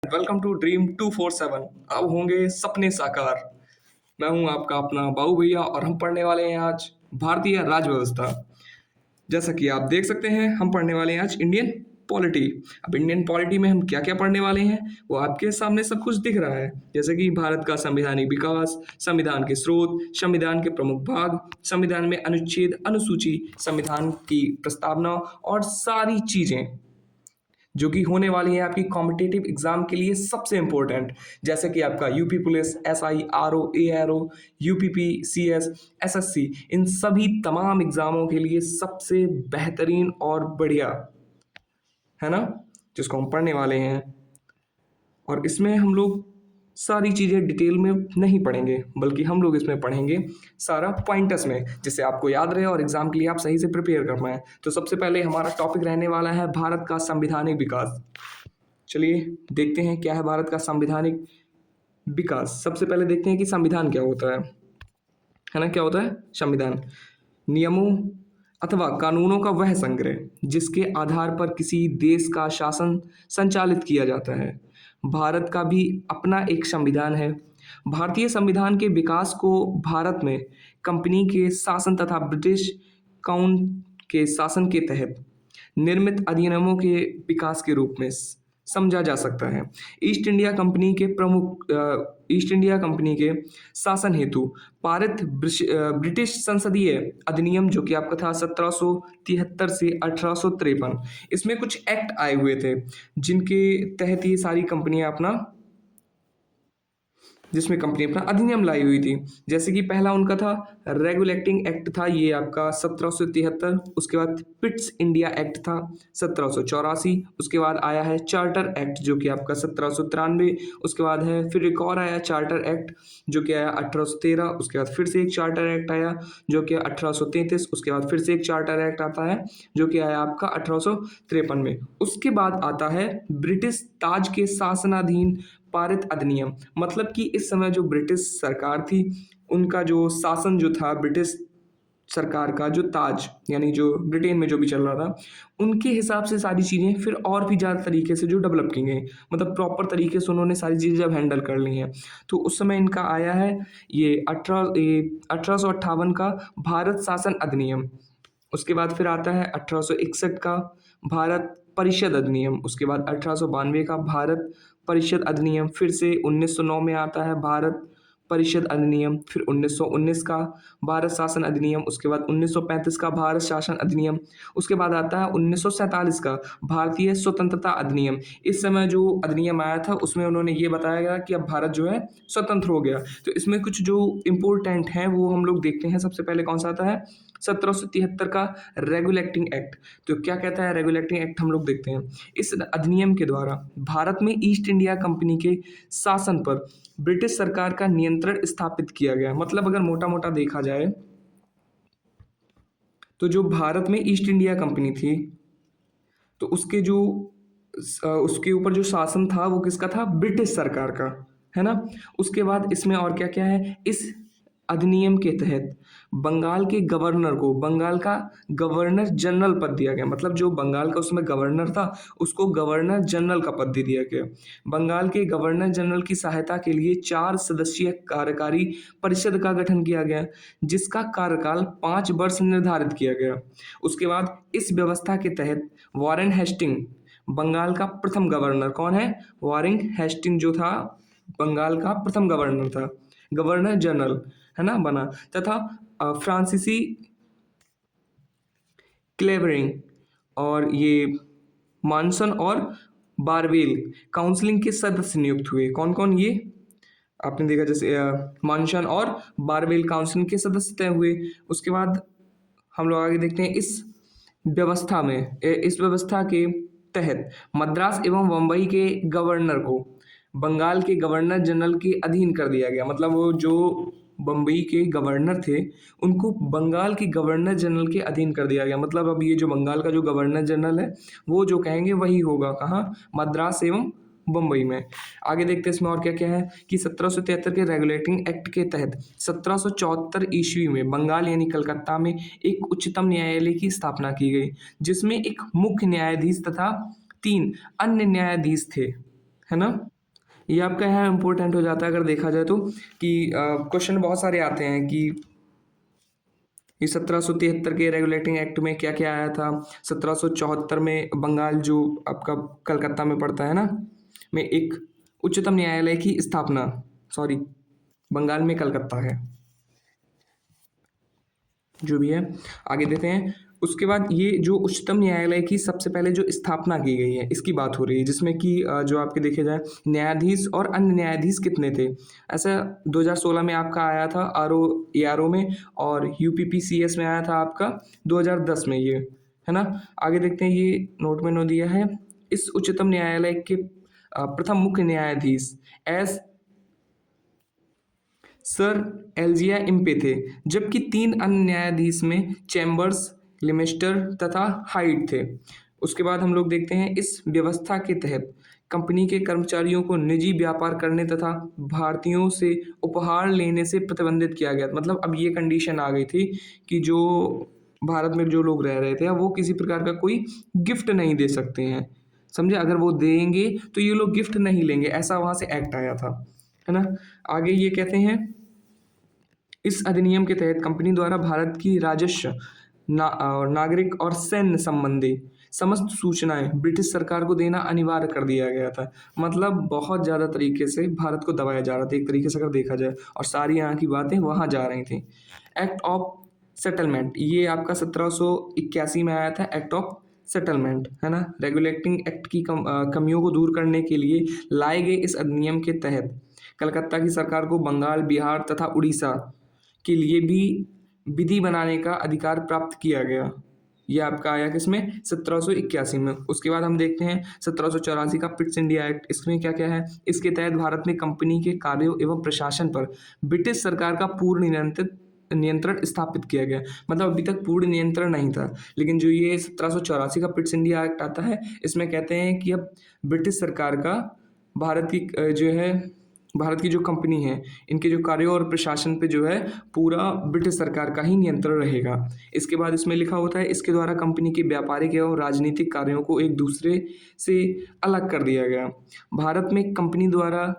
Welcome to dream 247। अब होंगे सपने साकार। मैं हूं आपका अपना बाबू भैया और हम पढ़ने वाले हैं आज भारतीय राज्य व्यवस्था। जैसा कि आप देख सकते हैं हम पढ़ने वाले हैं आज इंडियन पॉलिटी। अब इंडियन पॉलिटी में हम क्या क्या पढ़ने वाले हैं वो आपके सामने सब कुछ दिख रहा है, जैसे कि भारत का संवैधानिक विकास, संविधान के स्रोत, संविधान के प्रमुख भाग, संविधान में अनुच्छेद, अनुसूची, संविधान की प्रस्तावना और सारी चीजें जो कि होने वाली है आपकी कॉम्पिटिटिव एग्जाम के लिए सबसे इंपॉर्टेंट, जैसे कि आपका UP police, SI, RO, ARO, UPP, CS, SSC, इन सभी तमाम एग्जामों के लिए सबसे बेहतरीन और बढ़िया है ना, जिसको हम पढ़ने वाले हैं। और इसमें हम लोग सारी चीज़ें डिटेल में नहीं पढ़ेंगे, बल्कि हम लोग इसमें पढ़ेंगे सारा पॉइंटर्स में, जिससे आपको याद रहे और एग्जाम के लिए आप सही से प्रिपेयर कर पाएँ। तो सबसे पहले हमारा टॉपिक रहने वाला है भारत का संवैधानिक विकास। चलिए देखते हैं क्या है भारत का संवैधानिक विकास। सबसे पहले देखते हैं कि संविधान क्या होता है ना। क्या होता है संविधान? नियमों अथवा कानूनों का वह संग्रह जिसके आधार पर किसी देश का शासन संचालित किया जाता है। भारत का भी अपना एक संविधान है। भारतीय संविधान के विकास को भारत में कंपनी के शासन तथा ब्रिटिश काउन के शासन के तहत निर्मित अधिनियमों के विकास के रूप में समझा जा सकता है। ईस्ट इंडिया कंपनी के शासन हेतु पारित ब्रिटिश संसदीय अधिनियम, जो कि आपका था 1773 से 1853, इसमें कुछ एक्ट आए हुए थे जिनके तहत ये सारी कंपनियां अपना जिसमें कंपनी अपना अधिनियम लाई हुई थी। जैसे कि पहला उनका था रेगुलेटिंग एक्ट था, ये आपका 1773। उसके बाद पिट्स इंडिया एक्ट था 1784। उसके बाद आया है चार्टर एक्ट जो कि आपका 1793। उसके बाद है फिर एक और आया चार्टर एक्ट जो कि आया 1813। उसके बाद फिर से एक चार्टर एक्ट आया जो कि 1833। उसके बाद फिर से एक चार्टर एक्ट आता है जो कि आया आपका 1853 में। उसके बाद आता है ब्रिटिश ताज के शासनाधीन पारित अधिनियम, मतलब कि इस समय जो ब्रिटिश सरकार थी उनका जो शासन जो था, ब्रिटिश सरकार का जो ताज यानी जो ब्रिटेन में जो भी चल रहा था उनके हिसाब से सारी चीज़ें फिर और भी ज़्यादा तरीके से जो डेवलप की गई, मतलब प्रॉपर तरीके से उन्होंने सारी चीज़ें जब हैंडल कर ली हैं। तो उस समय इनका आया है ये 1858 का भारत शासन अधिनियम। उसके बाद फिर आता है 1861 का भारत परिषद अधिनियम। उसके बाद 1892 का भारत परिषद अधिनियम। फिर से 1909 में आता है भारत परिषद अधिनियम। फिर 1919 का भारत शासन अधिनियम। उसके बाद 1935 का भारत शासन अधिनियम। उसके बाद आता है 1947 का भारतीय स्वतंत्रता अधिनियम। इस समय जो अधिनियम आया था उसमें उन्होंने ये बताया गया कि अब भारत जो है स्वतंत्र हो गया। तो इसमें कुछ जो इम्पोर्टेंट हैं वो हम लोग देखते हैं। सबसे पहले कौन सा आता है? 1773 का रेगुलेटिंग एक्ट। तो क्या कहता है रेगुलेटिंग एक्ट, हम लोग देखते हैं। इस अधिनियम के द्वारा भारत में ईस्ट इंडिया कंपनी के शासन पर ब्रिटिश सरकार का नियंत्रण स्थापित किया गया। मतलब अगर मोटा मोटा देखा जाए तो जो भारत में ईस्ट इंडिया कंपनी थी तो उसके ऊपर जो शासन था वो किसका था? ब्रिटिश सरकार का, है ना। उसके बाद इसमें और क्या क्या है? इस अधिनियम के तहत बंगाल के गवर्नर को बंगाल का गवर्नर जनरल पद दिया गया। मतलब जो बंगाल का उसमें गवर्नर था उसको गवर्नर जनरल का पद दे दिया गया। बंगाल के गवर्नर जनरल की सहायता के लिए 4 सदस्यीय कार्यकारी परिषद का गठन किया गया, जिसका कार्यकाल 5 वर्ष निर्धारित किया गया। उसके बाद इस व्यवस्था के तहत वॉरेन हेस्टिंग बंगाल का प्रथम गवर्नर, कौन है? वॉरेन हेस्टिंग जो था बंगाल का प्रथम गवर्नर था, गवर्नर जनरल, है ना, बना। तथा फ्रांसीसी क्लेवरिंग और ये मानसन और बारवेल काउंसिलिंग के सदस्य नियुक्त हुए। कौन कौन? ये आपने देखा जैसे मानसन और बारवेल काउंसिलिंग के सदस्य तय हुए। उसके बाद हम लोग आगे देखते हैं इस व्यवस्था के तहत मद्रास एवं बम्बई के गवर्नर को बंगाल के गवर्नर जनरल के अधीन कर दिया गया। मतलब वो जो बम्बई के गवर्नर थे उनको बंगाल के गवर्नर जनरल के अधीन कर दिया गया। मतलब अब ये जो बंगाल का जो गवर्नर जनरल है वो जो कहेंगे वही होगा। कहाँ? मद्रास एवं बम्बई में। आगे देखते हैं इसमें और क्या क्या है कि 1773 के रेगुलेटिंग एक्ट के तहत 1774 ईस्वी में बंगाल यानी कलकत्ता में एक उच्चतम न्यायालय की स्थापना की गई, जिसमें एक मुख्य न्यायाधीश तथा 3 अन्य न्यायाधीश थे, है ना। ये आपका यहाँ इम्पोर्टेंट हो जाता है अगर देखा जाए तो, कि क्वेश्चन बहुत सारे आते हैं कि ये 1773 के रेगुलेटिंग एक्ट में क्या क्या आया था। 1774 में बंगाल जो आपका कलकत्ता में पड़ता है ना, में एक उच्चतम न्यायालय की स्थापना, सॉरी बंगाल में कलकत्ता है, जो भी है आगे देते हैं। उसके बाद ये जो उच्चतम न्यायालय की सबसे पहले जो स्थापना की गई है इसकी बात हो रही है, जिसमें कि जो आपके देखे जाए न्यायाधीश और अन्य न्यायाधीश कितने थे। ऐसा 2016 में आपका आया था ARO में, और UPPCS में आया था आपका 2010 में, ये है ना। आगे देखते हैं, ये नोट में नो दिया है, इस उच्चतम न्यायालय के प्रथम मुख्य न्यायाधीश एस सर एल्जिया इम्पे थे, जबकि 3 अन्य न्यायाधीश में चैम्बर्स, लिमेस्टर तथा हाइट थे। उसके बाद हम लोग देखते हैं, इस व्यवस्था के तहत कंपनी के कर्मचारियों को निजी व्यापार करने तथा भारतीयों से उपहार लेने से प्रतिबंधित किया गया। मतलब अब ये कंडीशन आ गई थी कि जो भारत में जो लोग रह रहे थे, अब वो किसी प्रकार का कोई गिफ्ट नहीं दे सकते हैं, समझे। अगर वो देंगे तो ये लोग गिफ्ट नहीं लेंगे, ऐसा वहाँ से एक्ट आया था, है ना। आगे ये कहते हैं, इस अधिनियम के तहत कंपनी द्वारा भारत की राजस्व, नागरिक और सैन्य संबंधी समस्त सूचनाएं ब्रिटिश सरकार को देना अनिवार्य कर दिया गया था। मतलब बहुत ज़्यादा तरीके से भारत को दबाया जा रहा था एक तरीके से अगर देखा जाए, और सारी यहाँ की बातें वहाँ जा रही थी। एक्ट ऑफ सेटलमेंट, ये आपका 1781 में आया था, एक्ट ऑफ सेटलमेंट, है ना। रेगुलेटिंग एक्ट की कमियों को दूर करने के लिए लाए गए इस अधिनियम के तहत कलकत्ता की सरकार को बंगाल, बिहार तथा उड़ीसा के लिए भी विधि बनाने का अधिकार प्राप्त किया गया। ये आपका आया किसमें, 1781 में। उसके बाद हम देखते हैं 1784 का पिट्स इंडिया एक्ट। इसमें क्या क्या है, इसके तहत भारत में कंपनी के कार्यों एवं प्रशासन पर ब्रिटिश सरकार का पूर्ण नियंत्रण स्थापित किया गया। मतलब अभी तक पूर्ण नियंत्रण नहीं था, लेकिन जो ये 1784 का पिट्स इंडिया एक्ट आता है, इसमें कहते हैं कि अब ब्रिटिश सरकार का भारत की जो है, भारत की जो कंपनी है, इनके जो कार्यों और प्रशासन पे जो है पूरा ब्रिटिश सरकार का ही नियंत्रण रहेगा। इसके बाद इसमें लिखा होता है, इसके द्वारा कंपनी के व्यापारिक एवं राजनीतिक कार्यों को एक दूसरे से अलग कर दिया गया। भारत में कंपनी द्वारा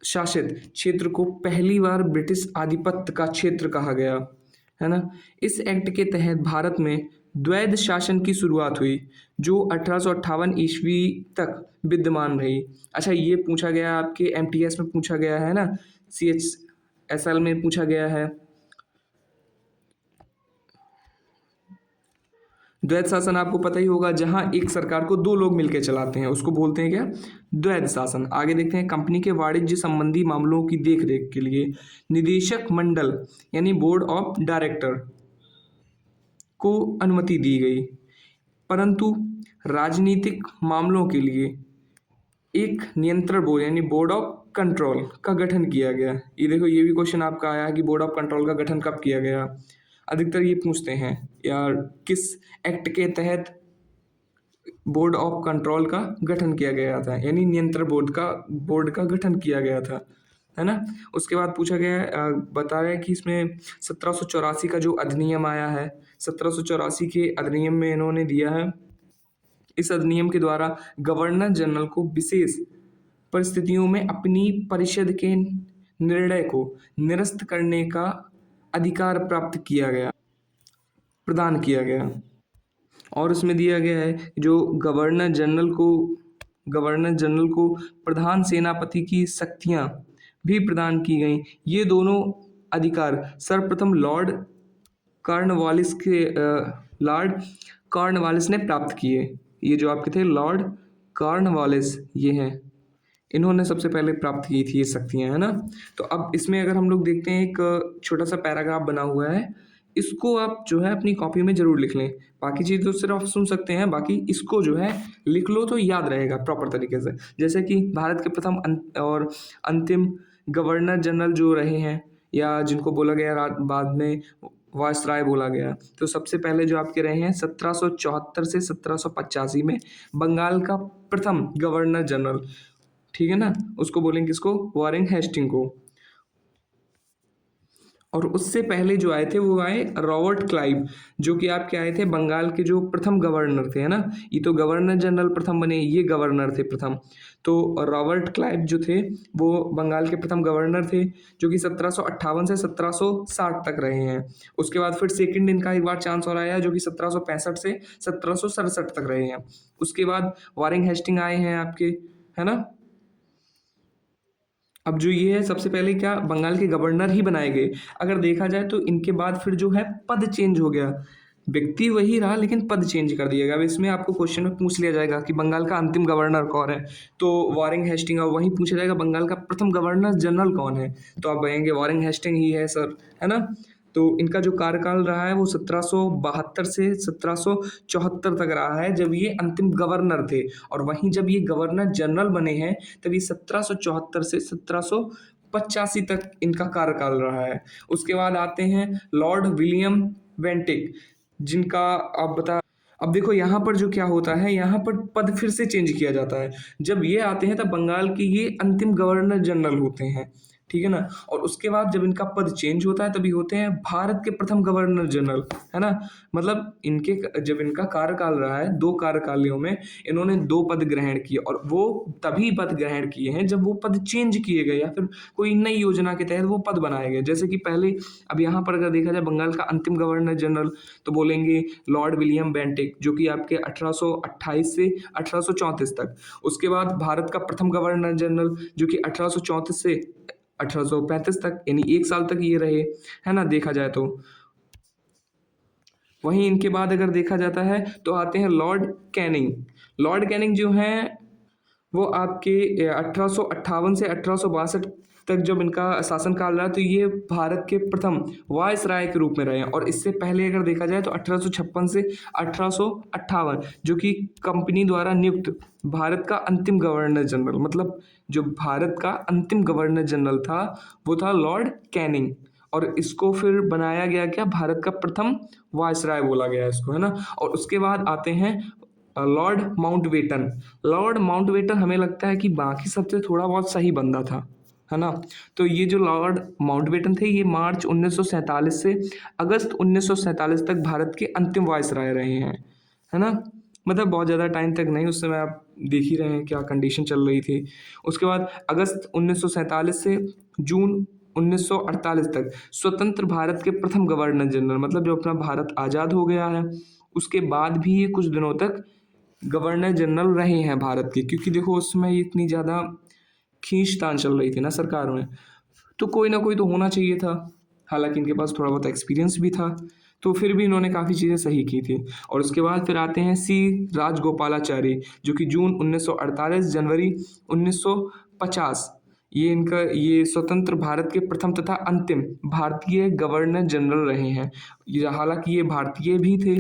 शासित क्षेत्र को पहली बार ब्रिटिश आधिपत्य का क्षेत्र कहा गया, है ना। इस एक्ट के तहत भारत में द्वैध शासन की शुरुआत हुई, जो 1858 ईस्वी तक विद्यमान रही। अच्छा, ये पूछा गया आपके MTS में पूछा गया है ना, CHSL में पूछा गया है। द्वैध शासन आपको पता ही होगा, जहां एक सरकार को 2 लोग मिलकर चलाते हैं, उसको बोलते हैं क्या, द्वैध शासन। आगे देखते हैं, कंपनी के वाणिज्य संबंधी मामलों की देखरेख के लिए निदेशक मंडल यानी बोर्ड ऑफ डायरेक्टर को अनुमति दी गई, परंतु राजनीतिक मामलों के लिए एक नियंत्रण बोर्ड यानी बोर्ड ऑफ कंट्रोल का गठन किया गया। ये देखो, ये भी क्वेश्चन आपका आया है कि बोर्ड ऑफ कंट्रोल का गठन कब किया गया। अधिकतर ये पूछते हैं यार, किस एक्ट के तहत बोर्ड ऑफ कंट्रोल का गठन किया गया था, यानी नियंत्रण बोर्ड का गठन किया गया था, है ना। उसके बाद पूछा गया है, बता रहा है कि इसमें 1784 का जो अधिनियम आया है, 1784 के अधिनियम में इन्होंने दिया है, इस अधिनियम के द्वारा गवर्नर जनरल को विशेष परिस्थितियों में अपनी परिषद के निर्णय को निरस्त करने का अधिकार प्राप्त किया गया, प्रदान किया गया। और इसमें दिया गया है जो गवर्नर जनरल को प्रधान सेनापति की शक्तियां भी प्रदान की गई। ये दोनों अधिकार सर्वप्रथम लॉर्ड कॉर्नवालिस ने प्राप्त किए। ये जो आपके थे लॉर्ड कॉर्नवालिस, ये हैं, इन्होंने सबसे पहले प्राप्त की थी ये शक्तियाँ, है ना। तो अब इसमें अगर हम लोग देखते हैं, एक छोटा सा पैराग्राफ बना हुआ है, इसको आप जो है अपनी कॉपी में ज़रूर लिख लें। बाकी चीज़ तो सिर्फ आप सुन सकते हैं, बाकी इसको जो है लिख लो तो याद रहेगा प्रॉपर तरीके से। जैसे कि भारत के प्रथम और अंतिम गवर्नर जनरल जो रहे हैं, या जिनको बोला गया बाद में वायसराय बोला गया, तो सबसे पहले जो आपके रहे हैं 1774 से 1785 में बंगाल का प्रथम गवर्नर जनरल, ठीक है ना, उसको बोलेंगे किसको, वॉरेन हेस्टिंग को। और उससे पहले जो आए थे वो आए रॉबर्ट क्लाइव, जो कि आपके आए थे बंगाल के जो प्रथम गवर्नर थे, है ना। ये तो गवर्नर जनरल प्रथम बने, ये गवर्नर थे प्रथम। तो रॉबर्ट क्लाइव जो थे वो बंगाल के प्रथम गवर्नर थे, जो कि 1758 से 1760 तक रहे हैं। उसके बाद फिर सेकंड इनका एक बार चांस और आया, जो कि 1765 से 1767 तक रहे हैं। उसके बाद वारिंग हेस्टिंग आए हैं आपके, है ना। अब जो ये है सबसे पहले क्या बंगाल के गवर्नर ही बनाए गए। अगर देखा जाए तो इनके बाद फिर जो है पद चेंज हो गया, व्यक्ति वही रहा लेकिन पद चेंज कर दिया गया। अब इसमें आपको क्वेश्चन में पूछ लिया जाएगा कि बंगाल का अंतिम गवर्नर कौन है, तो वारिंग हेस्टिंग। और वहीं पूछा जाएगा बंगाल का प्रथम गवर्नर जनरल कौन है, तो आप कहेंगे वारिंग हेस्टिंग ही है सर, है ना। तो इनका जो कार्यकाल रहा है वो 1772 से 1774 तक रहा है, जब ये अंतिम गवर्नर थे। और वहीं जब ये गवर्नर जनरल बने हैं तब ये 1774 से 1785 तक इनका कार्यकाल रहा है। उसके बाद आते हैं लॉर्ड विलियम बेंटिक, जिनका आप बता। अब देखो यहाँ पर जो क्या होता है, यहाँ पर पद फिर से चेंज किया जाता है। जब ये आते हैं तब बंगाल के ये अंतिम गवर्नर जनरल होते हैं, ठीक है ना। और उसके बाद जब इनका पद चेंज होता है तभी होते हैं भारत के प्रथम गवर्नर जनरल, है ना। मतलब इनके जब इनका कार्यकाल रहा है, दो कार्यकालों में इन्होंने दो पद ग्रहण किए, और वो तभी पद ग्रहण किए हैं जब वो पद चेंज किए गए या फिर कोई नई योजना के तहत वो पद बनाए गए। जैसे कि पहले, अब यहाँ पर अगर देखा जाए बंगाल का अंतिम गवर्नर जनरल, तो बोलेंगे लॉर्ड विलियम बेंटिक, जो कि आपके 1828 से 1834 तक। उसके बाद भारत का प्रथम गवर्नर जनरल, जो कि 1834 से 1835 तक, यानी एक साल तक ये रहे, है ना, देखा जाए तो। वहीं इनके बाद अगर देखा जाता है तो आते हैं लॉर्ड कैनिंग। लॉर्ड कैनिंग जो हैं वो आपके 1858 से 1862 तक जब इनका शासनकाल रहा, तो ये भारत के प्रथम वायसराय के रूप में रहे हैं। और इससे पहले अगर देखा जाए तो 1856 से 1858, जो कि कंपनी द्वारा नियुक्त भारत का अंतिम गवर्नर जनरल, मतलब जो भारत का अंतिम गवर्नर जनरल था वो था लॉर्ड कैनिंग। और इसको फिर बनाया गया क्या, भारत का प्रथम वायसराय बोला गया इसको, है ना। और उसके बाद आते हैं लॉर्ड माउंटबेटन। लॉर्ड माउंटबेटन हमें लगता है कि बाकी सबसे थोड़ा बहुत सही बंदा था, है ना। तो ये जो लॉर्ड माउंटबेटन थे, ये मार्च 1947 से अगस्त 1947 तक भारत के अंतिम वायसराय रहे हैं, है ना। मतलब बहुत ज़्यादा टाइम तक नहीं, उस समय आप देख ही रहे हैं क्या कंडीशन चल रही थी। उसके बाद अगस्त 1947 से जून 1948 तक स्वतंत्र भारत के प्रथम गवर्नर जनरल, मतलब जो अपना भारत आज़ाद हो गया है उसके बाद भी ये कुछ दिनों तक गवर्नर जनरल रहे हैं भारत के। क्योंकि देखो उस समय इतनी ज़्यादा खींचतान चल रही थी ना सरकार में, तो कोई ना कोई तो होना चाहिए था। हालांकि इनके पास थोड़ा बहुत एक्सपीरियंस भी था, तो फिर भी इन्होंने काफ़ी चीज़ें सही की थी। और उसके बाद फिर आते हैं सी राजगोपालाचारी, जो कि जून 1948 जनवरी 1950, ये इनका ये स्वतंत्र भारत के प्रथम तथा अंतिम भारतीय गवर्नर जनरल रहे हैं। ये हालांकि ये भारतीय भी थे,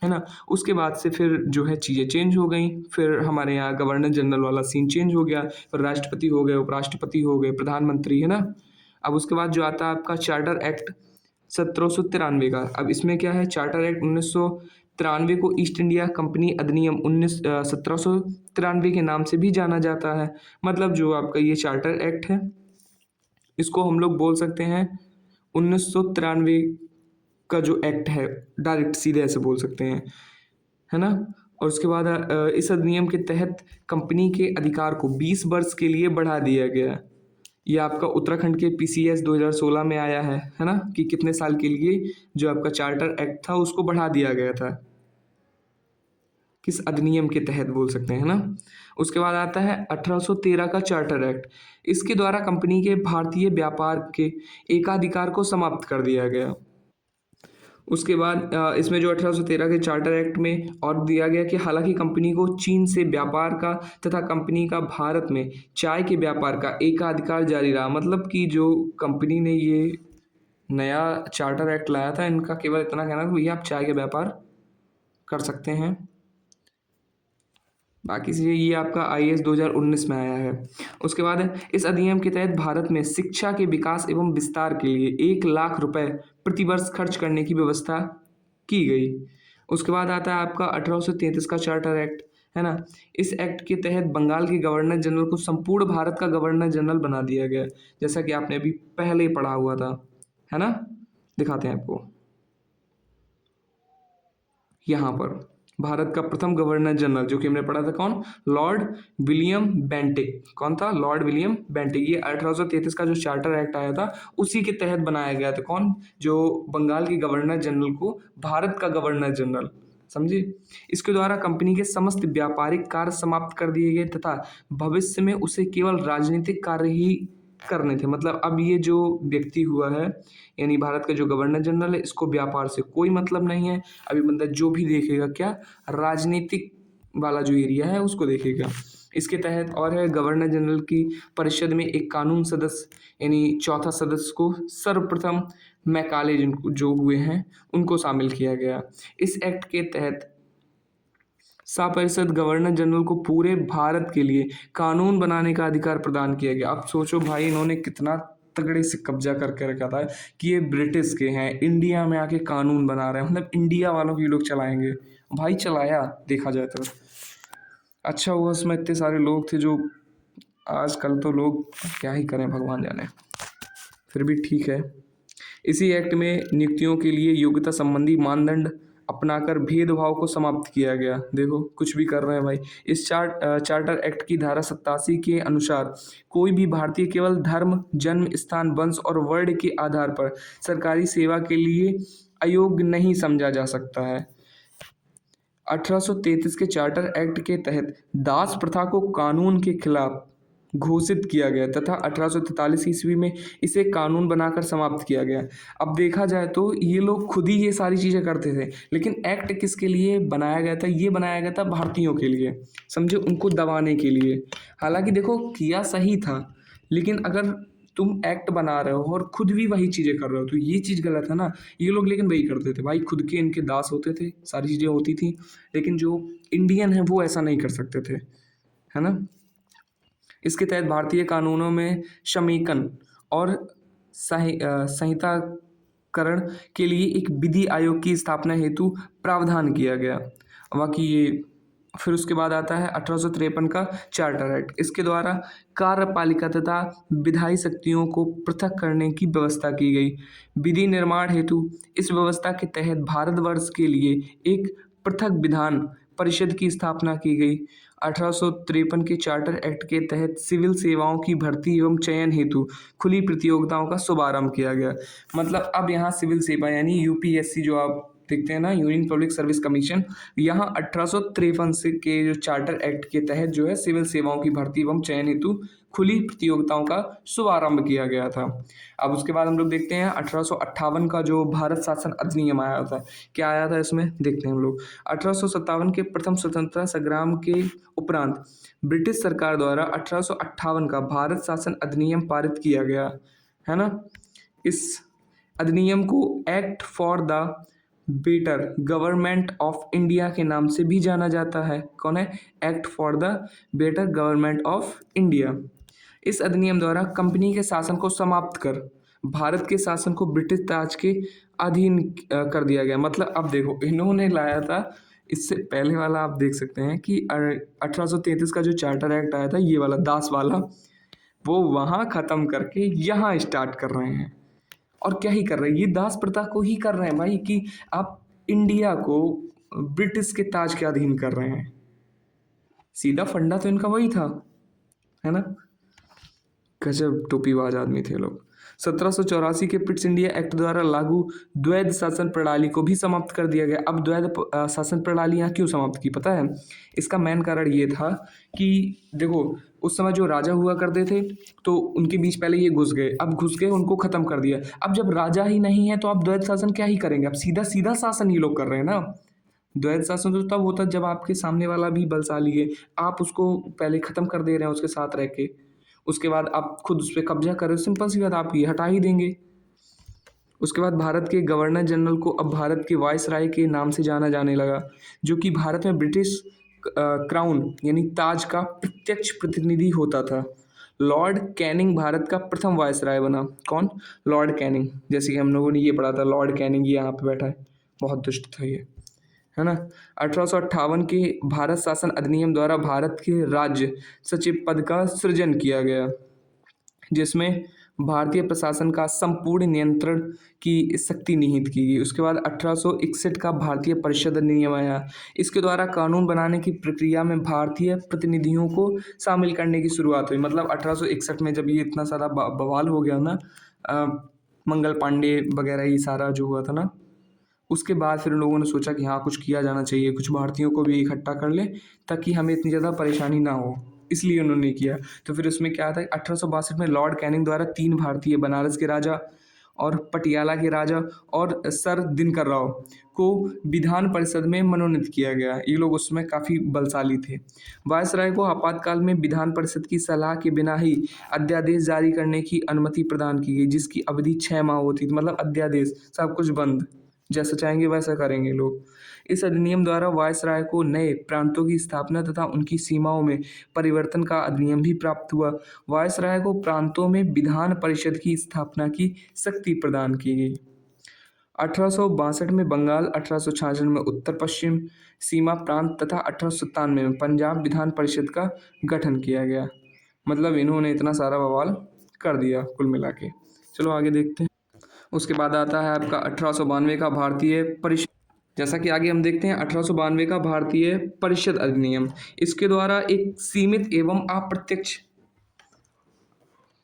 है ना। उसके बाद से फिर जो है चीज़ें चेंज हो गई, फिर हमारे यहाँ गवर्नर जनरल वाला सीन चेंज हो गया, फिर राष्ट्रपति हो गए, उपराष्ट्रपति हो गए, प्रधानमंत्री, है ना। अब उसके बाद जो आता है आपका चार्टर एक्ट 1793 का। अब इसमें क्या है, चार्टर एक्ट 1993 को ईस्ट इंडिया कंपनी अधिनियम 1793 के नाम से भी जाना जाता है। मतलब जो आपका ये चार्टर एक्ट है, इसको हम लोग बोल सकते हैं 1993 का जो एक्ट है, डायरेक्ट सीधे ऐसे बोल सकते हैं, है ना। और उसके बाद इस अधिनियम के तहत कंपनी के अधिकार को 20 वर्ष के लिए बढ़ा दिया गया। ये आपका उत्तराखंड के पीसीएस 2016 में आया है ना, कि कितने साल के लिए जो आपका चार्टर एक्ट था उसको बढ़ा दिया गया था, किस अधिनियम के तहत बोल सकते हैं ना। उसके बाद आता है 1813 का चार्टर एक्ट। इसके द्वारा कंपनी के भारतीय व्यापार के एकाधिकार को समाप्त कर दिया गया। उसके बाद इसमें जो 1813 के चार्टर एक्ट में और दिया गया कि हालांकि कंपनी को चीन से व्यापार का तथा कंपनी का भारत में चाय के व्यापार का एकाधिकार जारी रहा। मतलब कि जो कंपनी ने ये नया चार्टर एक्ट लाया था, इनका केवल इतना कहना था भैया आप चाय के व्यापार कर सकते हैं। बाकी से ये आपका आईएएस 2019 में आया है। उसके बाद इस अधिनियम के तहत भारत में शिक्षा के विकास एवं विस्तार के लिए 1 लाख रुपए प्रतिवर्ष खर्च करने की व्यवस्था की गई। उसके बाद आता है आपका 1833 का चार्टर एक्ट, है ना। इस एक्ट के तहत बंगाल के गवर्नर जनरल को संपूर्ण भारत का गवर्नर जनरल बना दिया गया, जैसा कि आपने अभी पहले ही पढ़ा हुआ था, है ना। दिखाते हैं आपको। यहाँ पर भारत का प्रथम गवर्नर जनरल जो कि हमने पढ़ा था कौन, लॉर्ड विलियम बेंटिक। कौन था, लॉर्ड विलियम बेंटिक। ये 1833 का जो चार्टर एक्ट आया था उसी के तहत बनाया गया था। कौन, जो बंगाल के गवर्नर जनरल को भारत का गवर्नर जनरल, समझे। इसके द्वारा कंपनी के समस्त व्यापारिक कार्य समाप्त कर दिए गए तथा भविष्य में उसे केवल राजनीतिक कार्य ही करने थे। मतलब अब ये जो व्यक्ति हुआ है, यानी भारत का जो गवर्नर जनरल है, इसको व्यापार से कोई मतलब नहीं है। अभी बंदा जो भी देखेगा क्या, राजनीतिक वाला जो एरिया है उसको देखेगा। इसके तहत और है, गवर्नर जनरल की परिषद में एक कानून सदस्य यानी चौथा सदस्य को सर्वप्रथम मैकाले जिनको जो हुए हैं उनको शामिल किया गया। इस एक्ट के तहत परिषद गवर्नर जनरल को पूरे भारत के लिए कानून बनाने का अधिकार प्रदान किया गया। अब सोचो भाई, इन्होंने कितना तगड़े से कब्जा करके रखा था कि ये ब्रिटिश के हैं, इंडिया में आके कानून बना रहे हैं, मतलब इंडिया वालों के लोग चलाएंगे। भाई चलाया, देखा जाए तो अच्छा हुआ उसमें इतने सारे लोग थे। जो आजकल तो लोग क्या ही करें, भगवान जाने, फिर भी ठीक है। इसी एक्ट में नियुक्तियों के लिए योग्यता संबंधी मानदंड अपनाकर भेदभाव को समाप्त किया गया। देखो कुछ भी कर रहे हैं भाई। इस चार्टर एक्ट की धारा 87 के अनुसार कोई भी भारतीय केवल धर्म, जन्म स्थान, वंश और वर्ण के आधार पर सरकारी सेवा के लिए अयोग्य नहीं समझा जा सकता है। 1833 के चार्टर एक्ट के तहत दास प्रथा को कानून के खिलाफ घोषित किया गया तथा 1843 ईस्वी में इसे कानून बनाकर समाप्त किया गया। अब देखा जाए तो ये लोग खुद ही ये सारी चीज़ें करते थे, लेकिन एक्ट किसके लिए बनाया गया था, ये बनाया गया था भारतीयों के लिए, समझे, उनको दबाने के लिए। हालांकि देखो किया सही था, लेकिन अगर तुम एक्ट बना रहे हो और खुद भी वही चीज़ें कर रहे हो तो ये चीज़ गलत है ना। ये लोग लेकिन वही करते थे भाई, खुद के इनके दास होते थे, सारी चीज़ें होती थी, लेकिन जो इंडियन है वो ऐसा नहीं कर सकते थे, है ना। इसके तहत भारतीय कानूनों में समेकन और संहिताकरण के लिए एक विधि आयोग की स्थापना हेतु प्रावधान किया गया। बाकी ये फिर उसके बाद आता है 1853 का चार्टर एक्ट। इसके द्वारा कार्यपालिका तथा विधायी शक्तियों को पृथक करने की व्यवस्था की गई। विधि निर्माण हेतु इस व्यवस्था के तहत भारतवर्ष के लिए एक पृथक विधान परिषद की स्थापना की गई। 1853 के चार्टर एक्ट के तहत सिविल सेवाओं की भर्ती एवं चयन हेतु खुली प्रतियोगिताओं का शुभारंभ किया गया। मतलब अब यहाँ सिविल सेवा यानी यूपीएससी जो आप देखते हैं ना, यूनियन पब्लिक सर्विस कमीशन, यहाँ 1853 से के जो चार्टर एक्ट के तहत जो है सिविल सेवाओं की भर्ती एवं चयन हेतु खुली प्रतियोगिताओं का शुभारंभ किया गया था। अब उसके बाद हम लोग देखते हैं 1858 का जो भारत शासन अधिनियम आया था। क्या आया था इसमें, देखते हैं हम लोग। 1857 के प्रथम स्वतंत्रता संग्राम के उपरांत ब्रिटिश सरकार द्वारा 1858 का भारत शासन अधिनियम पारित किया गया, है ना। इस अधिनियम को act for the better government of India के नाम से भी जाना जाता है। कौन है, act for the better government of India. इस अधिनियम द्वारा कंपनी के शासन को समाप्त कर भारत के शासन को ब्रिटिश ताज के अधीन कर दिया गया। मतलब अब देखो इन्होंने लाया था, इससे पहले वाला आप देख सकते हैं कि 1833 का जो चार्टर एक्ट आया था, ये वाला दास वाला, वो वहाँ ख़त्म करके यहाँ स्टार्ट कर रहे हैं। और क्या ही कर रहे हैं, ये दास प्रथा को ही कर रहे हैं भाई, कि आप इंडिया को ब्रिटिश के ताज के अधीन कर रहे हैं। सीधा फंडा तो इनका वही था, है ना। गजब टोपीबाज आदमी थे लोग। 1784 के पिट्स इंडिया एक्ट द्वारा लागू द्वैध शासन प्रणाली को भी समाप्त कर दिया गया। अब द्वैध शासन प्रणाली यहाँ क्यों समाप्त की पता है, इसका मेन कारण ये था कि देखो उस समय जो राजा हुआ करते थे तो उनके बीच पहले ये घुस गए, अब घुस गए उनको खत्म कर दिया। अब जब राजा ही नहीं है तो आप द्वैध शासन क्या ही करेंगे, अब सीधा सीधा शासन ये लोग कर रहे हैं ना। द्वैध शासन तो तब होता जब आपके सामने वाला भी बलशाली है, आप उसको पहले खत्म कर दे रहे हैं उसके साथ रह के, उसके बाद आप खुद उस पर कब्जा करें, सिंपल सी बात, आप ये हटा ही देंगे। उसके बाद भारत के गवर्नर जनरल को अब भारत के वायसराय के नाम से जाना जाने लगा, जो कि भारत में ब्रिटिश क्राउन यानी ताज का प्रत्यक्ष प्रतिनिधि होता था। लॉर्ड कैनिंग भारत का प्रथम वायसराय बना। कौन, लॉर्ड कैनिंग। जैसे कि हम लोगों ने ये पढ़ा था, लॉर्ड कैनिंग ये यहाँ पे बैठा है, बहुत दुष्ट था ये, है ना। 1858 के भारत शासन अधिनियम द्वारा भारत के राज्य सचिव पद का सृजन किया गया, जिसमें भारतीय प्रशासन का संपूर्ण नियंत्रण की शक्ति निहित की गई। उसके बाद 1861 का भारतीय परिषद अधिनियम आया। इसके द्वारा कानून बनाने की प्रक्रिया में भारतीय प्रतिनिधियों को शामिल करने की शुरुआत हुई। मतलब 1861 में जब ये इतना सारा बवाल हो गया ना, मंगल पांडे वगैरह ये सारा जो हुआ था ना, उसके बाद फिर लोगों ने सोचा कि हाँ, कुछ किया जाना चाहिए, कुछ भारतीयों को भी इकट्ठा कर लें ताकि हमें इतनी ज़्यादा परेशानी ना हो, इसलिए उन्होंने किया। तो फिर उसमें क्या था, 1862 में लॉर्ड कैनिंग द्वारा 3 भारतीय, बनारस के राजा और पटियाला के राजा और सर दिनकर राव को विधान परिषद में मनोनीत किया गया। ये लोग उसमें काफ़ी बलशाली थे। वायसराय को आपातकाल में विधान परिषद की सलाह के बिना ही अध्यादेश जारी करने की अनुमति प्रदान की गई, जिसकी अवधि 6 माह होती थी। मतलब अध्यादेश, सब कुछ बंद, जैसा चाहेंगे वैसा करेंगे लोग। इस अधिनियम द्वारा वायसराय को नए प्रांतों की स्थापना तथा उनकी सीमाओं में परिवर्तन का अधिनियम भी प्राप्त हुआ। वायसराय को प्रांतों में विधान परिषद की स्थापना की शक्ति प्रदान की गई। 1862 में बंगाल, 1866 में उत्तर पश्चिम सीमा प्रांत तथा 1897 में पंजाब विधान परिषद का गठन किया गया। मतलब इन्होंने इतना सारा बवाल कर दिया कुल मिला के। चलो आगे देखते हैं। उसके बाद आता है आपका 1892 का भारतीय परिषद। जैसा कि आगे हम देखते हैं, 1892 का भारतीय परिषद अधिनियम। इसके द्वारा एक सीमित एवं अप्रत्यक्ष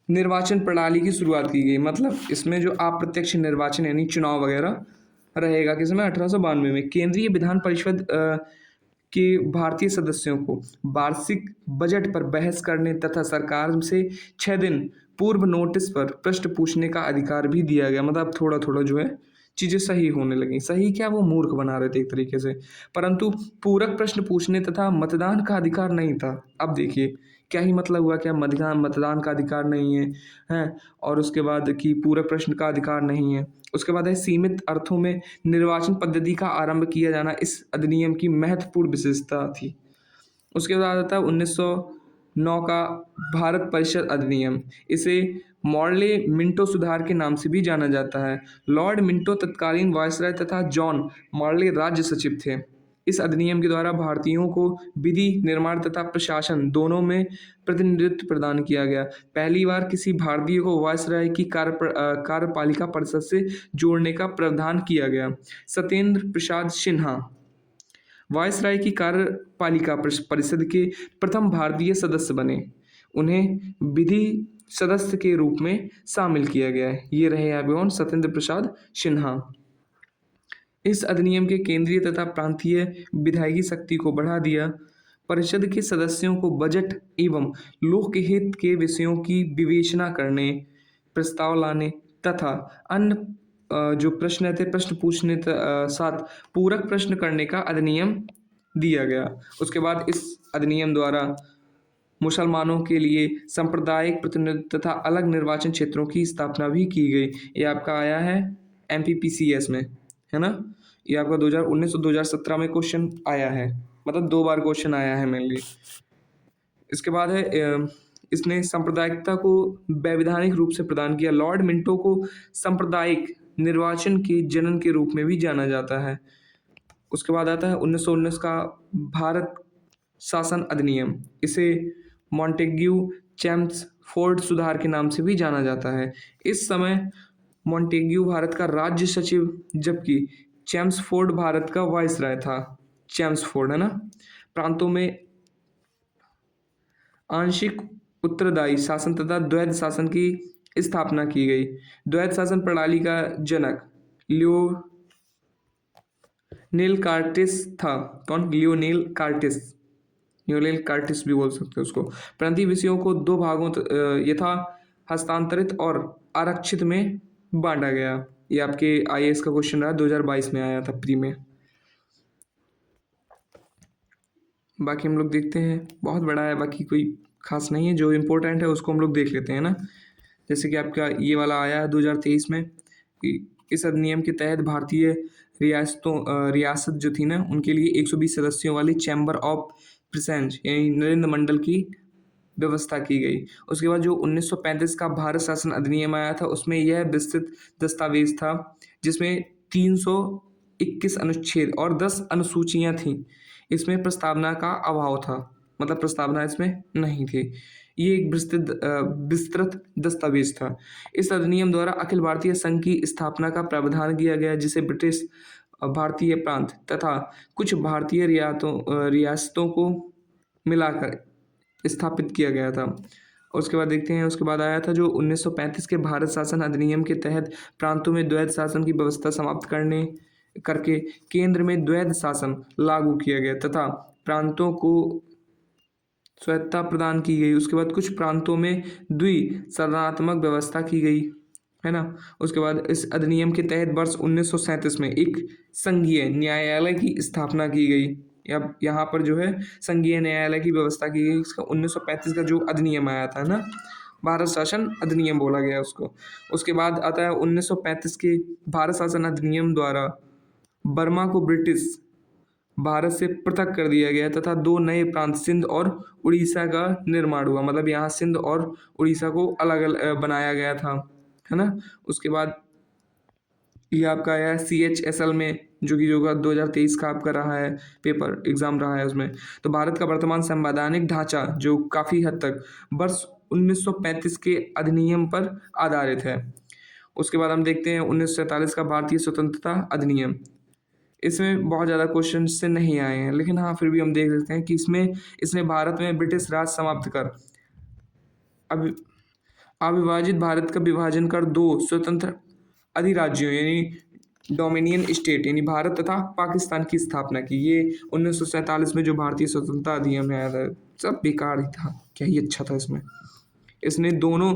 निर्वाचन प्रणाली की शुरुआत की गई। मतलब इसमें जो अप्रत्यक्ष निर्वाचन यानी चुनाव वगैरह रहेगा किसमें, 1892 में। केंद्रीय विधान परिषद के भारतीय सदस्यों को वार्षिक बजट पर बहस करने तथा सरकार से 6 दिन पूर्व नोटिस पर प्रश्न पूछने का अधिकार भी दिया गया। मतलब थोड़ा थोड़ा जो है चीज़ें सही होने लगी। सही क्या, वो मूर्ख बना रहे थे एक तरीके से। परंतु पूरक प्रश्न पूछने तथा मतदान का अधिकार नहीं था। अब देखिए क्या ही मतलब हुआ, क्या मतदान मतदान का अधिकार नहीं है, हैं, और उसके बाद कि पूरक प्रश्न का अधिकार नहीं है। उसके बाद है सीमित अर्थों में निर्वाचन पद्धति का आरंभ किया जाना इस अधिनियम की महत्वपूर्ण विशेषता थी। उसके बाद आता है 1909 का भारत परिषद अधिनियम। इसे मॉर्ले मिंटो सुधार के नाम से भी जाना जाता है। लॉर्ड मिंटो तत्कालीन वायसराय तथा जॉन मॉर्ले राज्य सचिव थे। इस अधिनियम के द्वारा भारतीयों को विधि निर्माण तथा प्रशासन दोनों में प्रतिनिधित्व प्रदान किया गया। पहली बार किसी भारतीय को वायसराय की कार्यपालिका परिषद से जोड़ने का प्रावधान किया गया। सत्येंद्र प्रसाद सिन्हा वायसराय की कार्यपालिका परिषद के प्रथम भारतीय सदस्य बने। उन्हें विधि सदस्य के रूप में शामिल किया गया है। ये रहे अभिवन सत्येंद्र प्रसाद सिन्हा। इस अधिनियम के केंद्रीय तथा प्रांतीय विधायी शक्ति को बढ़ा दिया। परिषद के सदस्यों को बजट एवं लोकहित के विषयों की विवेचना करने, प्रस्ताव लाने तथा अन्य जो प्रश्न थे प्रश्न पूछने साथ पूरक प्रश्न करने का अधिनियम दिया गया। उसके बाद इस अधिनियम द्वारा मुसलमानों के लिए सांप्रदायिक प्रतिनिधित्व तथा अलग निर्वाचन क्षेत्रों की स्थापना भी की गई। ये आपका आया है MPPCS में, है ना। ये आपका 2019 और 2017 में क्वेश्चन आया है। मतलब 2 बार क्वेश्चन आया है मेनली। इसके बाद है इसने सांप्रदायिकता को वैधानिक रूप से प्रदान किया। लॉर्ड मिंटो को सांप्रदायिक निर्वाचन के जनक के रूप में भी जाना जाता है। उसके बाद आता है 1919 का भारत शासन अधिनियम। इसे मॉन्टेग्यू चैम्सफोर्ड सुधार के नाम से भी जाना जाता है। इस समय मॉन्टेग्यू भारत का राज्य सचिव जबकि चैम्सफोर्ड भारत का वायसराय था। चैम्सफोर्ड, है ना। प्रांतों में आंशिक उत्तरदायी शासन तथा द्वैध शासन की स्थापना की गई। द्वैध शासन प्रणाली का जनक लियोनेल कार्टिस था। कौन? Lionel Curtis. लियोनेल कार्टिस भी बोल सकते हो उसको। प्रांतीय विषयों को 2 भागों यथा हस्तांतरित और आरक्षित में बांटा गया। ये आपके IAS का क्वेश्चन रहा, 2022 में आया था प्री में। बाकी हम लोग देखते हैं, बहुत बड़ा है, बाकी कोई खास नहीं है। जो इम्पोर्टेंट है उसको हम लोग देख लेते हैं ना। जैसे कि आपका ये वाला आया है 2023 में कि इस अधिनियम के तहत भारतीय रियासत जो थी ना, उनके लिए 120 सदस्यों वाली चैम्बर ऑफ प्रेजेंस यानी नरेंद्र मंडल की व्यवस्था की गई। उसके बाद जो 1935 का भारत शासन अधिनियम आया था, उसमें यह विस्तृत दस्तावेज था जिसमें 321 अनुच्छेद और 10 अनुसूचियां थीं। इसमें प्रस्तावना का अभाव था, मतलब प्रस्तावना इसमें नहीं थी। ये एक विस्तृत दस्तावेज था। इस अधिनियम द्वारा अखिल भारतीय संघ की स्थापना का प्रावधान किया गया, जिसे ब्रिटिश भारतीय प्रांत तथा कुछ भारतीय रियासतों को मिलाकर स्थापित किया गया था। उसके बाद देखते हैं, उसके बाद आया था जो 1935 के भारत शासन अधिनियम के तहत प्रांतों में द्वैध शासन की व्यवस्था समाप्त करने करके केंद्र में द्वैध शासन लागू किया गया तथा प्रांतों को स्वायत्तता प्रदान की गई। उसके बाद कुछ प्रांतों में द्विसदनात्मक व्यवस्था की गई, है ना। उसके बाद इस अधिनियम के तहत वर्ष 1937 में एक संघीय न्यायालय की स्थापना की गई। अब यहाँ पर जो है संघीय न्यायालय की व्यवस्था की गई। इसका 1935 का जो अधिनियम आया था ना, भारत शासन अधिनियम बोला गया उसको। उसके बाद आता है 1935 के भारत शासन अधिनियम द्वारा बर्मा को ब्रिटिश भारत से पृथक कर दिया गया तथा दो नए प्रांत सिंध और उड़ीसा का निर्माण हुआ। मतलब यहाँ सिंध और उड़ीसा को अलग अलग बनाया गया था, है ना। उसके बाद ये आपका आया है CHSL में, जो कि 2023 का आपका रहा है, पेपर एग्जाम रहा है उसमें। तो भारत का वर्तमान संवैधानिक ढांचा जो काफ़ी हद तक वर्ष 1935 के अधिनियम पर आधारित है। उसके बाद हम देखते हैं 1947 का भारतीय स्वतंत्रता अधिनियम। इसमें बहुत ज़्यादा क्वेश्चन से नहीं आए हैं, लेकिन हाँ फिर भी हम देख सकते हैं कि इसने भारत में ब्रिटिश राज समाप्त कर अब अविभाजित भारत का विभाजन कर दो स्वतंत्र अधिराज्यों यानी डोमिनियन स्टेट यानी भारत तथा पाकिस्तान की स्थापना की। ये 1947 में जो भारतीय स्वतंत्रता अधिनियम आया था, सब बेकार ही था, क्या ही अच्छा था इसमें। इसने दोनों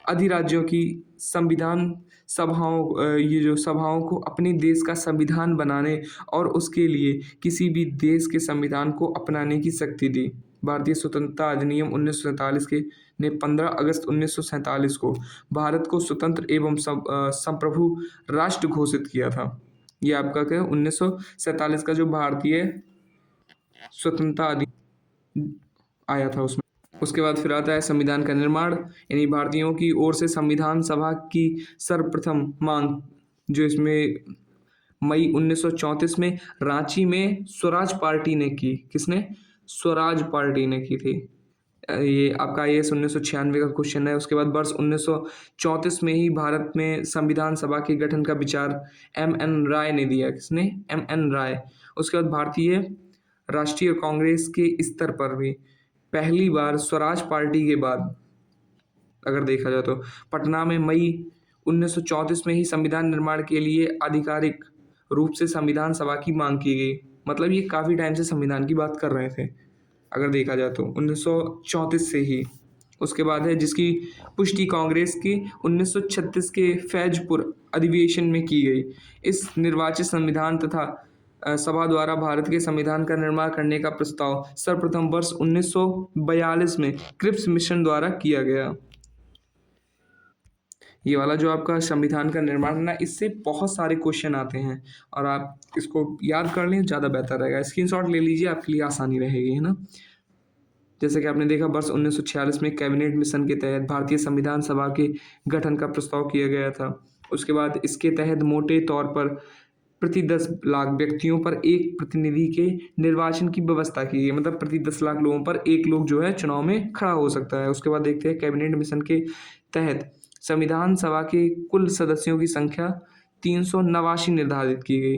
अधिराज्यों की संविधान ये जो सभाओं को अपने देश का संविधान बनाने और उसके लिए किसी भी देश के संविधान को अपनाने की शक्ति दी। भारतीय स्वतंत्रता अधिनियम 1947 के ने 15 अगस्त 1947 को भारत को स्वतंत्र एवं संप्रभु राष्ट्र घोषित किया था। ये आपका क्या 1947 का जो भारतीय स्वतंत्रता अधिनियम आया था उसमें। उसके बाद फिर आता है संविधान का निर्माण, यानी भारतीयों की ओर से संविधान सभा की सर्वप्रथम मांग जो इसमें मई 1934 में रांची में स्वराज पार्टी ने की। किसने? स्वराज पार्टी ने की थी। ये आपका IAS 1996 का क्वेश्चन है। उसके बाद वर्ष 1934 में ही भारत में संविधान सभा के गठन का विचार MN राय ने दिया। किसने? MN राय। उसके बाद भारतीय राष्ट्रीय कांग्रेस के स्तर पर भी पहली बार स्वराज पार्टी के बाद अगर देखा जाए तो पटना में मई 1934 में ही संविधान निर्माण के लिए आधिकारिक रूप से संविधान सभा की मांग की गई। मतलब ये काफ़ी टाइम से संविधान की बात कर रहे थे अगर देखा जाए तो 1934 से ही। उसके बाद है जिसकी पुष्टि कांग्रेस की 1936 के फैजपुर अधिवेशन में की गई। इस निर्वाचित संविधान तथा सभा द्वारा भारत के संविधान का निर्माण करने का प्रस्ताव सर्वप्रथम वर्ष 1942 में क्रिप्स मिशन द्वारा किया गया। ये वाला जो आपका संविधान का निर्माण है ना, इससे बहुत सारे क्वेश्चन आते हैं और आप इसको याद कर लें ज़्यादा बेहतर रहेगा। स्क्रीनशॉट ले लीजिए, आपके लिए आसानी रहेगी, है ना। जैसे कि आपने देखा वर्ष 1946 में कैबिनेट मिशन के तहत भारतीय संविधान सभा के गठन का प्रस्ताव किया गया था। उसके बाद इसके तहत मोटे तौर पर प्रति 10 लाख व्यक्तियों पर एक प्रतिनिधि के निर्वाचन की व्यवस्था की गई। मतलब प्रति 10 लाख लोगों पर एक लोग जो है चुनाव में खड़ा हो सकता है। उसके बाद देखते हैं कैबिनेट मिशन के तहत संविधान सभा के कुल सदस्यों की संख्या 389 निर्धारित की गई।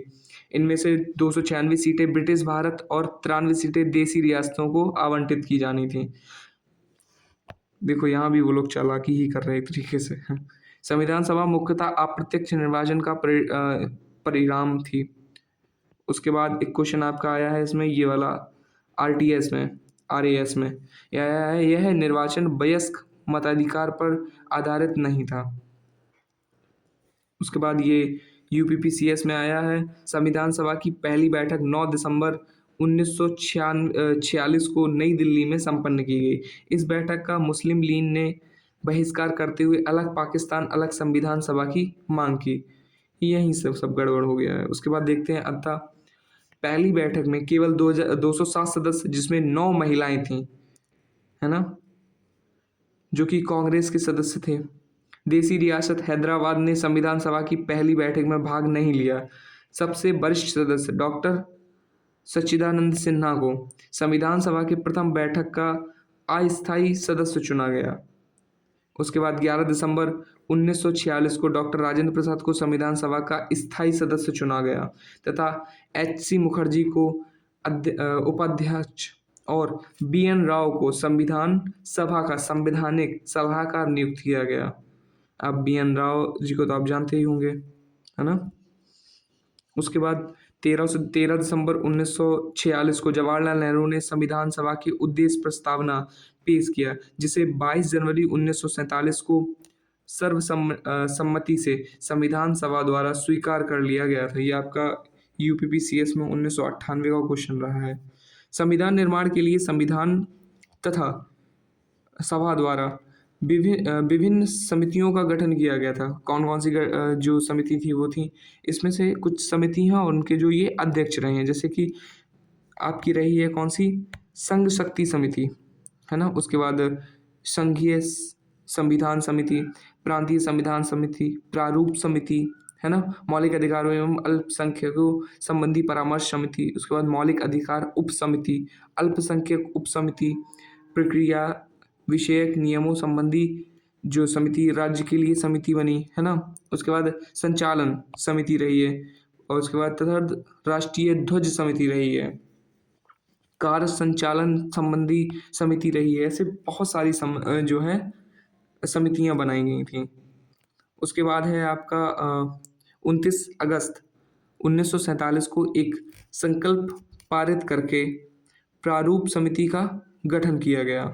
इनमें से 296 सीटें ब्रिटिश भारत और 93 सीटें देसी रियासतों को आवंटित की जानी थी। देखो यहाँ भी वो लोग चालाकी ही कर रहे एक तरीके से। संविधान सभा मुख्यतः अप्रत्यक्ष निर्वाचन का परिणाम थी। उसके बाद एक क्वेश्चन आपका आया है इसमें, ये वाला RTS में, RAS में यह निर्वाचन वयस्क मताधिकार पर आधारित नहीं था। उसके बाद ये UPPCS में आया है। संविधान सभा की पहली बैठक 9 दिसंबर 1946 को नई दिल्ली में संपन्न की गई। इस बैठक का मुस्लिम लीग ने बहिष्कार करते हुए अलग पाकिस्तान अलग संविधान सभा की मांग की। यहीं से सब गड़बड़ हो गया है। उसके बाद देखते हैं अतः पहली बैठक में केवल 207 सदस्य जिसमें 9 महिलाएं थीं, है ना, जो कि कांग्रेस के सदस्य थे। देसी रियासत हैदराबाद ने संविधान सभा की पहली बैठक में भाग नहीं लिया। सबसे वरिष्ठ सदस्य डॉक्टर सच्चिदानंद सिन्हा को संविधान सभा की प्रथम बैठक का अस्थायी सदस्य चुना गया। उसके बाद 11 दिसंबर 1946 को डॉक्टर राजेंद्र प्रसाद को संविधान सभा का स्थायी सदस्य चुना गया तथा एच.सी. मुखर्जी को उपाध्यक्ष और बी.एन. राव को संविधान सभा का संवैधानिक सलाहकार नियुक्त किया गया। अब बी.एन. राव जी को तो आप जानते ही होंगे, है ना। उसके बाद 13 दिसंबर 1946 को जवाहरलाल नेहरू ने संविधान सभा की उद्देश्य प्रस्तावना पेश किया, जिसे 22 जनवरी 1947 को सर्वसम्मति से संविधान सभा द्वारा स्वीकार कर लिया गया था। ये आपका यूपीपीसीएस में 1998 का क्वेश्चन रहा है। संविधान निर्माण के लिए संविधान तथा सभा द्वारा विभिन्न समितियों का गठन किया गया था। कौन कौन सी जो समिति थी वो थी, इसमें से कुछ समितियां और उनके जो ये अध्यक्ष रहे हैं, जैसे कि आपकी रही है कौन सी, संघ शक्ति समिति, है ना। उसके बाद संघीय संविधान समिति, प्रांतीय संविधान समिति, प्रारूप समिति, है ना, मौलिक अधिकारों एवं अल्पसंख्यकों संबंधी परामर्श समिति, उसके बाद मौलिक अधिकार उप समिति, अल्पसंख्यक उप समिति, प्रक्रिया विषयक नियमों संबंधी जो समिति राज्य के लिए समिति बनी, है ना। उसके बाद संचालन समिति रही है, और उसके बाद तथा राष्ट्रीय ध्वज समिति रही है, कार्य संचालन संबंधी समिति रही है। ऐसे बहुत सारी जो है समितियां बनाई गई थी। उसके बाद है आपका 29 अगस्त 1947 को एक संकल्प पारित करके प्रारूप समिति का गठन किया गया।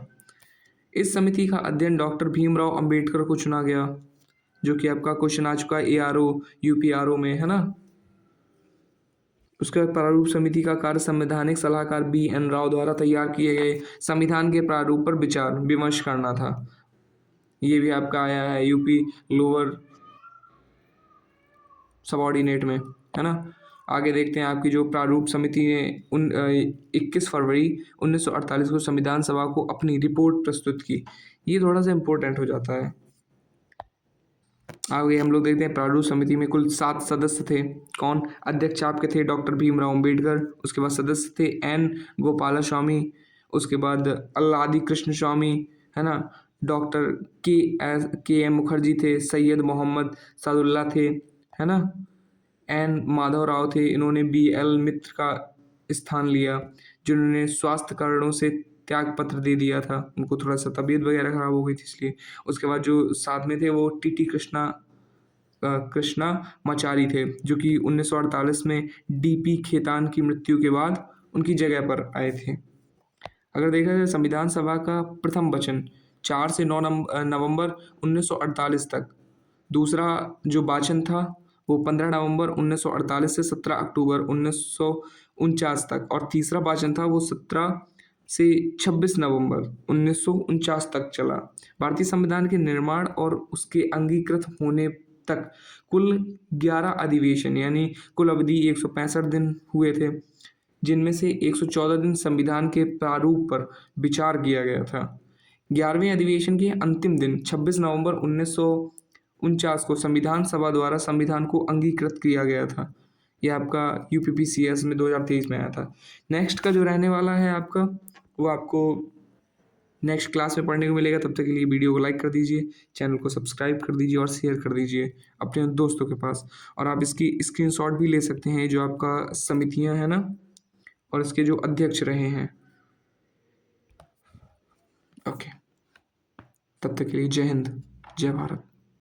इस समिति का अध्ययन डॉक्टर भीमराव अंबेडकर को चुना गया, जो कि आपका क्वेश्चन आ चुका है एआरओ यूपीआरओ में, है ना। उसके बाद प्रारूप समिति का कार्य संवैधानिक सलाहकार बी.एन. राव द्वारा तैयार किए गए संविधान के प्रारूप पर विचार विमर्श करना था। ये भी आपका आया है यूपी लोअर सबऑर्डिनेट में, है ना। आगे देखते हैं आपकी जो प्रारूप समिति ने 21 फरवरी 1948 को संविधान सभा को अपनी रिपोर्ट प्रस्तुत की। ये थोड़ा सा इम्पोर्टेंट हो जाता है। आगे हम लोग देखते हैं प्रारूप समिति में कुल 7 सदस्य थे। कौन? अध्यक्ष आपके थे डॉक्टर भीमराव अंबेडकर, उसके बाद सदस्य थे एन गोपालास्वामी, उसके बाद अल्लादी कृष्ण स्वामी, है ना, डॉक्टर के एम मुखर्जी थे, सैयद मोहम्मद सादुल्ला थे, है ना, एन माधव राव थे, इन्होंने बी.एल. मित्र का स्थान लिया, जिन्होंने स्वास्थ्य कारणों से त्याग पत्र दे दिया था, उनको थोड़ा सा तबीयत वगैरह खराब हो गई थी इसलिए। उसके बाद जो साथ में थे वो टी.टी. कृष्णामाचारी थे, जो कि 1948 में डी.पी. खेतान की मृत्यु के बाद उनकी जगह पर आए थे। अगर देखा जाए संविधान सभा का प्रथम वचन 4 से 9 नवंबर 1948 तक, दूसरा जो वाचन था वो 15 नवंबर 1948 से 17 अक्टूबर 1949 तक, और तीसरा वाचन था वो 17 से 26 नवंबर 1949 तक चला। भारतीय संविधान के निर्माण और उसके अंगीकृत होने तक कुल 11 अधिवेशन यानी कुल अवधि 165 दिन हुए थे, जिनमें से 114 दिन संविधान के प्रारूप पर विचार किया गया था। 11वें अधिवेशन के अंतिम दिन 26 नवंबर 1949 को संविधान सभा द्वारा संविधान को अंगीकृत किया गया था। यह आपका यूपीपीसीएस में 2023 में आया था। नेक्स्ट का जो रहने वाला है आपका, वो आपको नेक्स्ट क्लास में पढ़ने को मिलेगा। तब तक के लिए वीडियो को लाइक कर दीजिए, चैनल को सब्सक्राइब कर दीजिए और शेयर कर दीजिए अपने दोस्तों के पास। और आप इसकी स्क्रीनशॉट भी ले सकते हैं, जो आपका समितियां हैं ना, और इसके जो अध्यक्ष रहे हैं। ओके, तब तक के लिए जय हिंद, जय भारत।